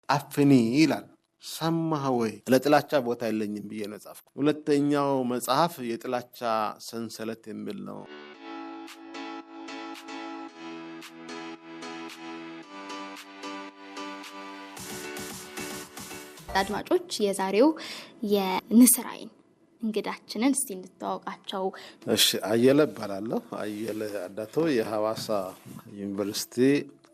አፍኒ ይላል። ሰማህ ወይ? ለጥላቻ ቦታ የለኝም ብዬ ነው ጻፍኩት። ሁለተኛው መጽሐፍ የጥላቻ ሰንሰለት የሚል ነው። አድማጮች የዛሬው የንስር አይን እንግዳችንን እስቲ እንተዋወቃቸው። እሺ፣ አየለ እባላለሁ። አየለ አዳቶ የሐዋሳ ዩኒቨርሲቲ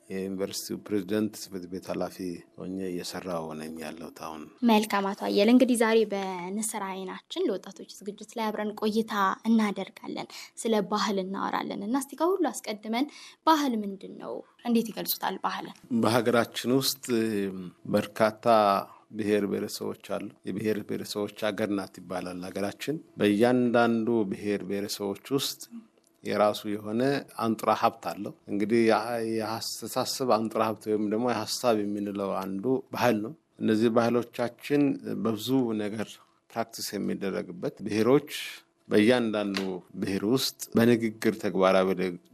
የዩኒቨርሲቲው ፕሬዝዳንት ጽሕፈት ቤት ኃላፊ ሆኜ እየሰራሁ ነኝ ያለሁት አሁን። መልካም አቶ አየለ፣ እንግዲህ ዛሬ በንስር አይናችን ለወጣቶች ዝግጅት ላይ አብረን ቆይታ እናደርጋለን። ስለ ባህል እናወራለን እና እስቲ ከሁሉ አስቀድመን ባህል ምንድን ነው? እንዴት ይገልጹታል ባህልን? በሀገራችን ውስጥ በርካታ ብሔር ብሔረሰቦች አሉ። የብሔር ብሔረሰቦች ሀገር ናት ይባላል ሀገራችን። በእያንዳንዱ ብሔር ብሔረሰቦች ውስጥ የራሱ የሆነ አንጡራ ሀብት አለው። እንግዲህ የአስተሳሰብ አንጡራ ሀብት ወይም ደግሞ የሀሳብ የምንለው አንዱ ባህል ነው። እነዚህ ባህሎቻችን በብዙ ነገር ፕራክቲስ የሚደረግበት ብሔሮች በእያንዳንዱ ብሔር ውስጥ በንግግር ተግባራዊ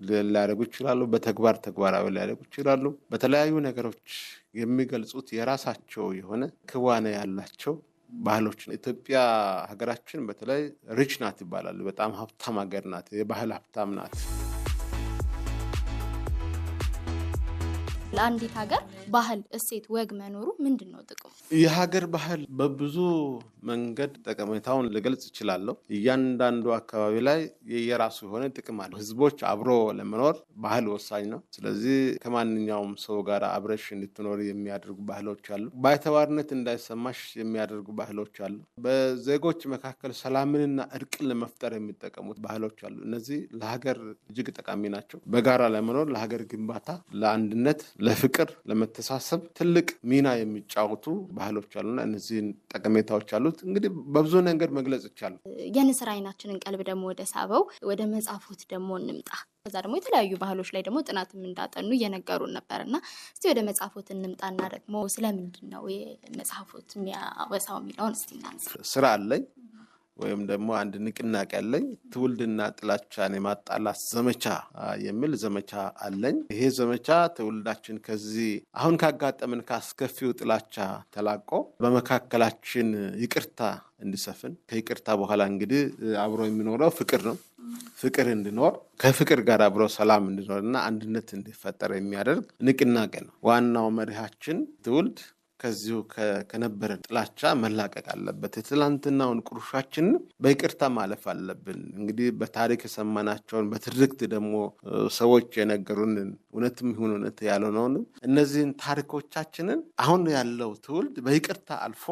ሊያደርጉ ይችላሉ፣ በተግባር ተግባራዊ ሊያደርጉ ይችላሉ። በተለያዩ ነገሮች የሚገልጹት የራሳቸው የሆነ ክዋኔ ያላቸው ባህሎች ነው። ኢትዮጵያ ሀገራችን በተለይ ሪች ናት ይባላል። በጣም ሀብታም ሀገር ናት። የባህል ሀብታም ናት። ለአንዲት ሀገር ባህል፣ እሴት፣ ወግ መኖሩ ምንድን ነው ጥቅሙ? የሀገር ባህል በብዙ መንገድ ጠቀሜታውን ልገልጽ እችላለሁ። እያንዳንዱ አካባቢ ላይ የራሱ የሆነ ጥቅም አለው። ህዝቦች አብሮ ለመኖር ባህል ወሳኝ ነው። ስለዚህ ከማንኛውም ሰው ጋር አብረሽ እንድትኖር የሚያደርጉ ባህሎች አሉ። ባይተዋርነት እንዳይሰማሽ የሚያደርጉ ባህሎች አሉ። በዜጎች መካከል ሰላምንና እርቅን ለመፍጠር የሚጠቀሙት ባህሎች አሉ። እነዚህ ለሀገር እጅግ ጠቃሚ ናቸው። በጋራ ለመኖር፣ ለሀገር ግንባታ፣ ለአንድነት፣ ለፍቅር፣ ለመተሳሰብ ትልቅ ሚና የሚጫወቱ ባህሎች አሉና እነዚህን ጠቀሜታዎች አሉት። እንግዲህ በብዙ መንገድ መግለጽ ይቻላል። የንስር አይናችንን ቀልብ ደግሞ ወደ ሳበው ወደ መጽሐፎት ደግሞ እንምጣ። ከዛ ደግሞ የተለያዩ ባህሎች ላይ ደግሞ ጥናትም እንዳጠኑ እየነገሩን ነበርና እስቲ ወደ መጽሐፎት እንምጣና ደግሞ ስለምንድን ነው የመጽሐፎት የሚያወሳው የሚለውን እስቲ እናንሳ። ስራ አለኝ ወይም ደግሞ አንድ ንቅናቄ አለኝ። ትውልድና ጥላቻን የማጣላት ዘመቻ የሚል ዘመቻ አለኝ። ይሄ ዘመቻ ትውልዳችን ከዚህ አሁን ካጋጠምን ካስከፊው ጥላቻ ተላቆ በመካከላችን ይቅርታ እንዲሰፍን፣ ከይቅርታ በኋላ እንግዲህ አብሮ የሚኖረው ፍቅር ነው። ፍቅር እንዲኖር፣ ከፍቅር ጋር አብሮ ሰላም እንዲኖርና አንድነት እንዲፈጠር የሚያደርግ ንቅናቄ ነው። ዋናው መሪሃችን ትውልድ ከዚሁ ከነበረ ጥላቻ መላቀቅ አለበት። የትላንትናውን ቁርሻችንን በይቅርታ ማለፍ አለብን። እንግዲህ በታሪክ የሰማናቸውን በትርክት ደግሞ ሰዎች የነገሩንን እውነትም ይሁን እውነት ያልሆነውን እነዚህን ታሪኮቻችንን አሁን ያለው ትውልድ በይቅርታ አልፎ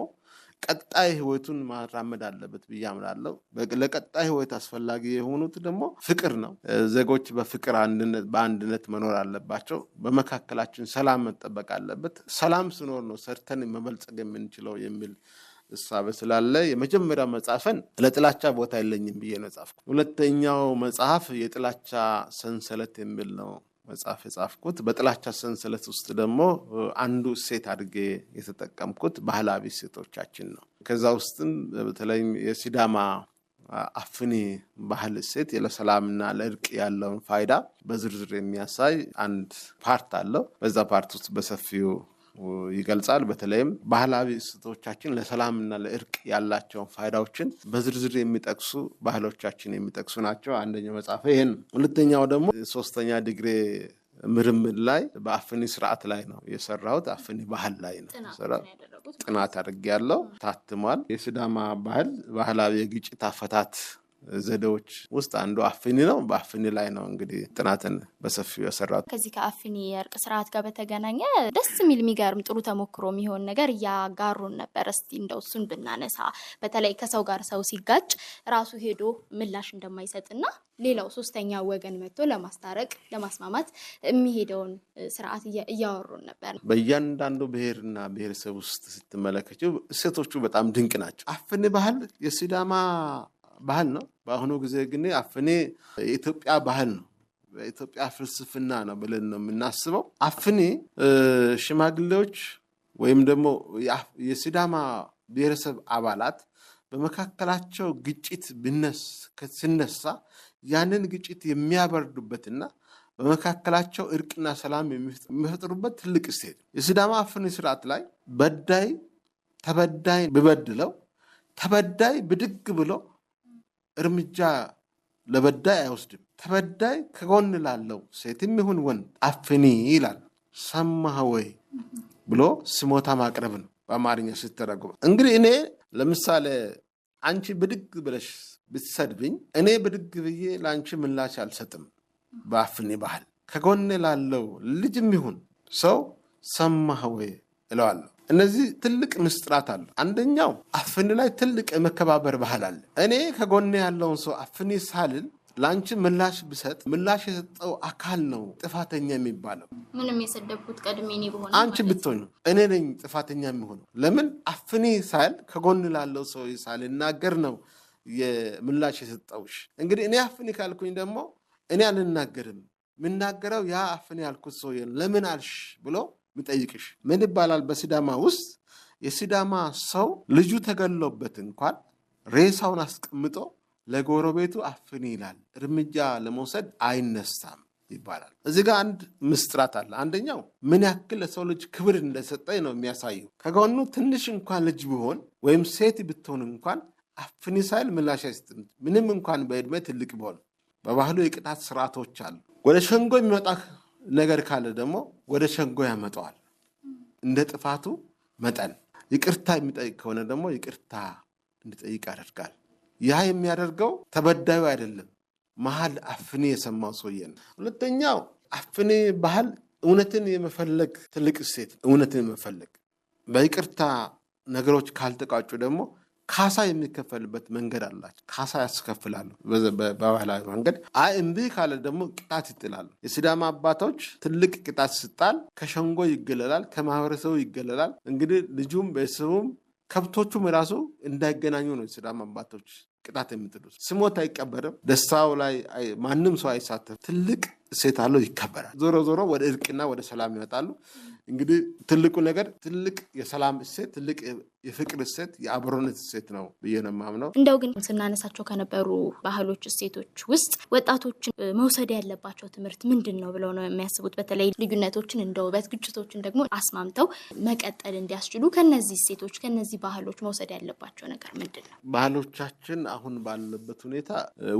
ቀጣይ ህይወቱን ማራመድ አለበት ብዬ አምናለሁ። ለቀጣይ ህይወት አስፈላጊ የሆኑት ደግሞ ፍቅር ነው። ዜጎች በፍቅር በአንድነት መኖር አለባቸው። በመካከላችን ሰላም መጠበቅ አለበት። ሰላም ሲኖር ነው ሰርተን መበልጸግ የምንችለው የሚል እሳቤ ስላለ የመጀመሪያው መጽሐፍን ለጥላቻ ቦታ የለኝም ብዬ ነው ጻፍኩት። ሁለተኛው መጽሐፍ የጥላቻ ሰንሰለት የሚል ነው መጽሐፍ የጻፍኩት። በጥላቻ ሰንሰለት ውስጥ ደግሞ አንዱ እሴት አድርጌ የተጠቀምኩት ባህላዊ እሴቶቻችን ነው። ከዛ ውስጥም በተለይም የሲዳማ አፍኒ ባህል እሴት ለሰላምና ለእርቅ ያለውን ፋይዳ በዝርዝር የሚያሳይ አንድ ፓርት አለው። በዛ ፓርት ውስጥ በሰፊው ይገልጻል። በተለይም ባህላዊ እሴቶቻችን ለሰላምና ለእርቅ ያላቸውን ፋይዳዎችን በዝርዝር የሚጠቅሱ ባህሎቻችን የሚጠቅሱ ናቸው። አንደኛው መጽሐፍ ይሄን። ሁለተኛው ደግሞ 3ኛ ዲግሪ ምርምር ላይ በአፍኒ ስርዓት ላይ ነው የሰራሁት። አፍኒ ባህል ላይ ነው ጥናት አድርጌያለሁ። ታትሟል። የሲዳማ ባህላዊ የግጭት አፈታት ዘዴዎች ውስጥ አንዱ አፍኒ ነው። በአፍኒ ላይ ነው እንግዲህ ጥናትን በሰፊው የሰራሁት። ከዚህ ከአፍኒ የእርቅ ስርዓት ጋር በተገናኘ ደስ የሚል የሚገርም ጥሩ ተሞክሮ የሚሆን ነገር እያጋሩን ነበር። እስቲ እንደው እሱን ብናነሳ፣ በተለይ ከሰው ጋር ሰው ሲጋጭ ራሱ ሄዶ ምላሽ እንደማይሰጥና ሌላው ሶስተኛ ወገን መጥቶ ለማስታረቅ ለማስማማት የሚሄደውን ስርዓት እያወሩን ነበር። በእያንዳንዱ ብሔርና ብሔረሰብ ውስጥ ስትመለከችው እሴቶቹ በጣም ድንቅ ናቸው። አፍኒ ባህል የሲዳማ ባህል ነው። በአሁኑ ጊዜ ግን አፍኒ የኢትዮጵያ ባህል ነው፣ በኢትዮጵያ ፍልስፍና ነው ብለን ነው የምናስበው። አፍኒ ሽማግሌዎች ወይም ደግሞ የሲዳማ ብሔረሰብ አባላት በመካከላቸው ግጭት ሲነሳ ያንን ግጭት የሚያበርዱበትና በመካከላቸው እርቅና ሰላም የሚፈጥሩበት ትልቅ እሴት። የሲዳማ አፍኒ ስርዓት ላይ በዳይ ተበዳይ ቢበድለው ተበዳይ ብድግ ብሎ እርምጃ ለበዳይ አይወስድም። ተበዳይ ከጎን ላለው ሴትም ይሁን ወንድ አፍኒ ይላል። ሰማህ ወይ ብሎ ስሞታ ማቅረብ ነው በአማርኛ ሲተረጎም። እንግዲህ እኔ ለምሳሌ አንቺ ብድግ ብለሽ ብትሰድብኝ እኔ ብድግ ብዬ ለአንቺ ምላሽ አልሰጥም። በአፍኒ ባህል ከጎኔ ላለው ልጅም ይሁን ሰው ሰማህ ወይ እለዋለሁ። እነዚህ ትልቅ ምስጢራት አሉ። አንደኛው አፍኒ ላይ ትልቅ የመከባበር ባህል አለ። እኔ ከጎኔ ያለውን ሰው አፍኒ ሳልል ለአንቺ ምላሽ ብሰጥ ምላሽ የሰጠው አካል ነው ጥፋተኛ የሚባለው። ምንም የሰደብኩት ቀድሜ እኔ በሆነ አንቺ ብትሆኝ እኔ ነኝ ጥፋተኛ የሚሆነው። ለምን አፍኒ ሳል ከጎን ላለው ሰው ሳልናገር ነው የምላሽ የሰጠውሽ። እንግዲህ እኔ አፍኒ ካልኩኝ ደግሞ እኔ አልናገርም። የምናገረው ያ አፍኒ ያልኩት ሰው ለምን አልሽ ብሎ የሚጠይቅሽ። ምን ይባላል በሲዳማ ውስጥ የሲዳማ ሰው ልጁ ተገሎበት እንኳን ሬሳውን አስቀምጦ ለጎረቤቱ አፍኒ ይላል። እርምጃ ለመውሰድ አይነሳም ይባላል። እዚህ ጋር አንድ ምስጢራት አለ። አንደኛው ምን ያክል ለሰው ልጅ ክብር እንደሰጠኝ ነው የሚያሳየው። ከጎኑ ትንሽ እንኳን ልጅ ቢሆን ወይም ሴት ብትሆን እንኳን አፍኒ ሳይል ምላሽ አይሰጥም። ምንም እንኳን በዕድሜ ትልቅ ቢሆን። በባህሉ የቅጣት ስርዓቶች አሉ። ወደ ሸንጎ የሚመጣ ነገር ካለ ደግሞ ወደ ሸንጎ ያመጣዋል እንደ ጥፋቱ መጠን። ይቅርታ የሚጠይቅ ከሆነ ደግሞ ይቅርታ እንዲጠይቅ ያደርጋል። ያ የሚያደርገው ተበዳዩ አይደለም፣ መሀል አፍኒ የሰማው ሰውዬ ነው። ሁለተኛው አፍኒ ባህል እውነትን የመፈለግ ትልቅ እሴት። እውነትን የመፈለግ በይቅርታ ነገሮች ካልተቋጩ ደግሞ ካሳ የሚከፈልበት መንገድ አላቸው። ካሳ ያስከፍላሉ በባህላዊ መንገድ። አይ እምቢ ካለ ደግሞ ቅጣት ይጥላሉ። የሲዳማ አባቶች ትልቅ ቅጣት ስጣል ከሸንጎ ይገለላል፣ ከማህበረሰቡ ይገለላል። እንግዲህ ልጁም ቤተሰቡም ከብቶቹም ራሱ እንዳይገናኙ ነው የሲዳማ አባቶች ቅጣት የምጥሉት። ስሞት አይቀበርም። ደስታው ላይ ማንም ሰው አይሳተፍ። ትልቅ እሴት አለው፣ ይከበራል። ዞሮ ዞሮ ወደ እርቅና ወደ ሰላም ይመጣሉ። እንግዲህ ትልቁ ነገር ትልቅ የሰላም እሴት፣ ትልቅ የፍቅር እሴት፣ የአብሮነት እሴት ነው ብዬ ነው የማምነው። እንደው ግን ስናነሳቸው ከነበሩ ባህሎች፣ እሴቶች ውስጥ ወጣቶችን መውሰድ ያለባቸው ትምህርት ምንድን ነው ብለው ነው የሚያስቡት? በተለይ ልዩነቶችን እንደ ውበት፣ ግጭቶችን ደግሞ አስማምተው መቀጠል እንዲያስችሉ ከነዚህ እሴቶች ከነዚህ ባህሎች መውሰድ ያለባቸው ነገር ምንድን ነው? ባህሎቻችን አሁን ባለበት ሁኔታ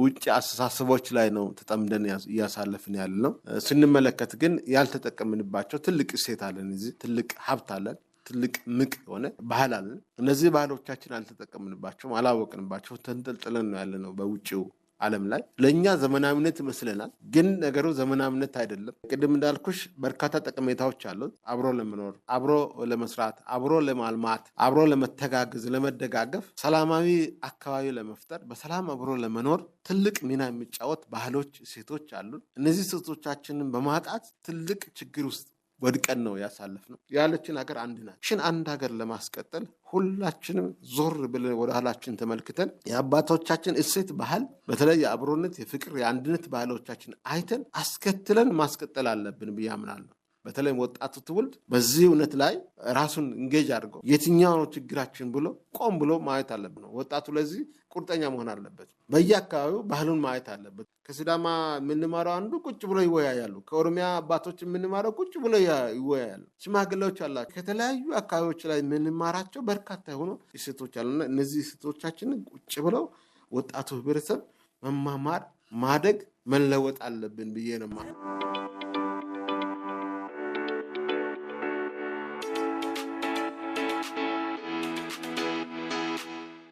ውጭ አስተሳሰቦች ላይ ነው ተጠምደን እያሳለፍን ያለ ነው። ስንመለከት ግን ያልተጠቀምንባቸው ትልቅ እሴት አለን። እዚህ ትልቅ ሀብት አለን። ትልቅ ምቅ የሆነ ባህል አለን። እነዚህ ባህሎቻችን አልተጠቀምንባቸውም፣ አላወቅንባቸው። ተንጠልጥለን ነው ያለ ነው በውጭው ዓለም ላይ። ለእኛ ዘመናዊነት ይመስለናል፣ ግን ነገሩ ዘመናዊነት አይደለም። ቅድም እንዳልኩሽ በርካታ ጠቀሜታዎች አሉት። አብሮ ለመኖር፣ አብሮ ለመስራት፣ አብሮ ለማልማት፣ አብሮ ለመተጋገዝ፣ ለመደጋገፍ፣ ሰላማዊ አካባቢ ለመፍጠር፣ በሰላም አብሮ ለመኖር ትልቅ ሚና የሚጫወት ባህሎች፣ እሴቶች አሉን። እነዚህ እሴቶቻችንን በማጣት ትልቅ ችግር ውስጥ ወድቀን ነው ያሳለፍነው። ያለችን ሀገር አንድ ናት። ሽን አንድ ሀገር ለማስቀጠል ሁላችንም ዞር ብለን ወደ ኋላችን ተመልክተን የአባቶቻችን እሴት ባህል፣ በተለይ የአብሮነት፣ የፍቅር፣ የአንድነት ባህሎቻችን አይተን አስከትለን ማስቀጠል አለብን ብዬ አምናለሁ። በተለይ ወጣቱ ትውልድ በዚህ እውነት ላይ ራሱን እንጌጅ አድርገው የትኛው ነው ችግራችን ብሎ ቆም ብሎ ማየት አለብን። ወጣቱ ለዚህ ቁርጠኛ መሆን አለበት። በየአካባቢው ባህሉን ማየት አለበት። ከሲዳማ የምንማረው አንዱ ቁጭ ብሎ ይወያያሉ። ከኦሮሚያ አባቶች የምንማረው ቁጭ ብሎ ይወያያሉ። ሽማግሌዎች አላቸው። ከተለያዩ አካባቢዎች ላይ የምንማራቸው በርካታ የሆኑ እሴቶች አሉና እነዚህ እሴቶቻችንን ቁጭ ብለው ወጣቱ ህብረተሰብ መማማር፣ ማደግ፣ መለወጥ አለብን ብዬ ነው ማለት ነው።